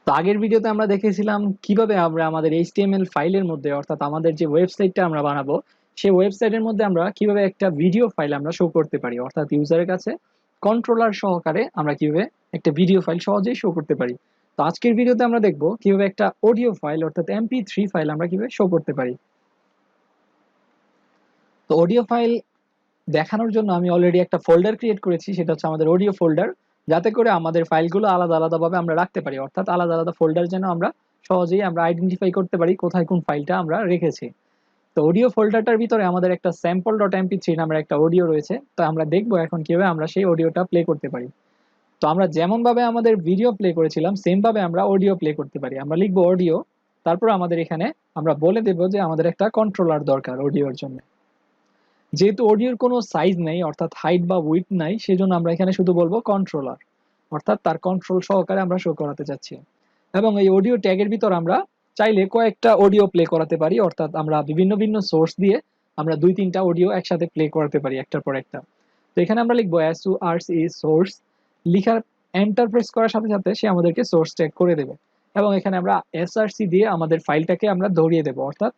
তো আগের ভিডিওতে আমরা দেখেছিলাম কিভাবে আমরা আমাদের এইচটিএমএল ফাইলের মধ্যে, অর্থাৎ আমাদের যে ওয়েবসাইটটা আমরা বানাবো সেই ওয়েবসাইটের মধ্যে আমরা কিভাবে একটা ভিডিও ফাইল আমরা শো করতে পারি, অর্থাৎ ইউজারের কাছে কন্ট্রোলার সহকারে আমরা কিভাবে একটা ভিডিও ফাইল সহজেই শো করতে পারি। তো আজকের ভিডিওতে আমরা দেখবো কিভাবে একটা অডিও ফাইল অর্থাৎ MP3 ফাইল আমরা কিভাবে শো করতে পারি। তো অডিও ফাইল দেখানোর জন্য আমি অলরেডি একটা ফোল্ডার ক্রিয়েট করেছি, সেটা হচ্ছে আমাদের অডিও ফোল্ডার, যাতে করে আমাদের ফাইলগুলো আলাদা আলাদাভাবে আমরা রাখতে পারি, অর্থাৎ আলাদা আলাদা ফোল্ডার যেন আমরা সহজেই আমরা আইডেন্টিফাই করতে পারি কোথায় কোন ফাইলটা আমরা রেখেছি। তো অডিও ফোল্ডারটার ভিতরে আমাদের একটা sample.mp3 নামের একটা অডিও রয়েছে। তো আমরা দেখবো এখন কিভাবে আমরা সেই অডিওটা প্লে করতে পারি। তো আমরা যেমন ভাবে আমাদের ভিডিও প্লে করেছিলাম সেম ভাবে আমরা অডিও প্লে করতে পারি। আমরা লিখবো অডিও, তারপর আমাদের এখানে আমরা বলে দেবো যে আমাদের একটা কন্ট্রোলার দরকার অডিওর জন্য। যেহেতু অডিওর কোনো সাইজ নেই অর্থাৎ হাইট বা উইডথ নাই, সেজন্য আমরা এখানে শুধু বলবো কন্ট্রোলার, অর্থাৎ তার কন্ট্রোল সহকারে আমরা শো করাতে চাচ্ছি। এবং এই অডিও ট্যাগের ভিতর আমরা চাইলে কয়েকটা অডিও প্লে করাতে পারি, অর্থাৎ আমরা বিভিন্ন ভিন্ন সোর্স দিয়ে আমরা 2-3টা অডিও একসাথে প্লে করাতে পারি একটার পর একটা। তো এখানে আমরা লিখবো SORC সোর্স, লিখার এন্টার প্রেস করার সাথে সাথে সে আমাদেরকে সোর্স ট্যাগ করে দেবে। এবং এখানে আমরা SRC দিয়ে আমাদের ফাইলটাকে আমরা ধরিয়ে দেবো, অর্থাৎ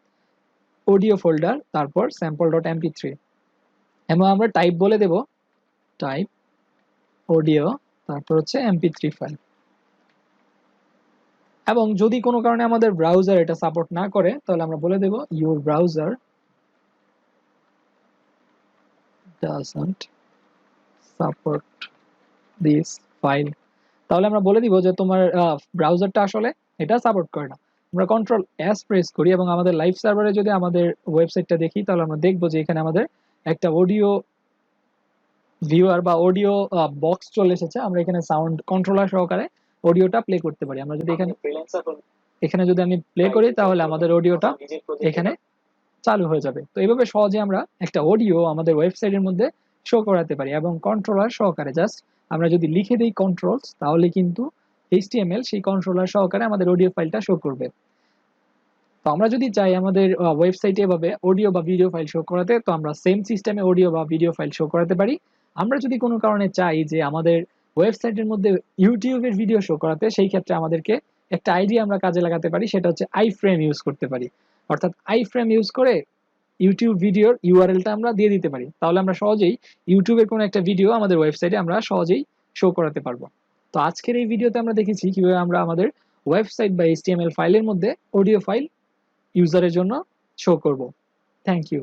অডিও ফোল্ডার তারপর sample.mp3, এবং আমরা টাইপ বলে দেব টাইপ অডিও, তারপর হচ্ছে MP3 ফাইল। এবং যদি কোনো কারণে আমাদের ব্রাউজার এটা সাপোর্ট না করে তাহলে আমরা বলে দেব your browser doesn't support this file. তাহলে আমরা বলে দিব যে তোমার ব্রাউজারটা আসলে এটা সাপোর্ট করে না। আমরা কন্ট্রোল S প্রেস করি এবং আমাদের লাইভ সার্ভারে যদি আমাদের ওয়েবসাইটটা দেখি তাহলে আমরা দেখবো যে এখানে আমাদের একটা অডিও ভিউয়ার বা অডিও বক্স চলে এসেছে। আমরা এখানে সাউন্ড কন্ট্রোলার সহকারে অডিওটা প্লে করতে পারি। আমরা যদি এখানে যদি আমি প্লে করি তাহলে আমাদের অডিওটা এখানে চালু হয়ে যাবে। তো এইভাবে সহজে আমরা একটা অডিও আমাদের ওয়েবসাইটের মধ্যে শো করাতে পারি এবং কন্ট্রোলার সহকারে জাস্ট আমরা যদি লিখে দিই কন্ট্রোলস, তাহলে কিন্তু HTML সেই কন্ট্রোলার সহকারে আমাদের অডিও ফাইলটা শো করবে। তো আমরা যদি চাই আমাদের ওয়েবসাইটে এভাবে অডিও বা ভিডিও ফাইল শো করাতে, তো আমরা সেম সিস্টেমে অডিও বা ভিডিও ফাইল শো করাতে পারি। আমরা যদি কোনো কারণে চাই যে আমাদের ওয়েবসাইটের মধ্যে ইউটিউবের ভিডিও শো করাতে, সেই ক্ষেত্রে আমাদেরকে একটা আইডিয়া আমরা কাজে লাগাতে পারি, সেটা হচ্ছে আইফ্রেম ইউজ করতে পারি। অর্থাৎ আইফ্রেম ইউজ করে ইউটিউব ভিডিওর ইউআরএলটা আমরা দিয়ে দিতে পারি, তাহলে আমরা সহজেই ইউটিউবের কোনো একটা ভিডিও আমাদের ওয়েবসাইটে আমরা সহজেই শো করাতে পারবো। তো আজকের এই ভিডিওতে আমরা দেখেছি কিভাবে আমরা আমাদের ওয়েবসাইট বা HTML ফাইলের মধ্যে অডিও ফাইল ইউজারের জন্য শো করব। Thank you.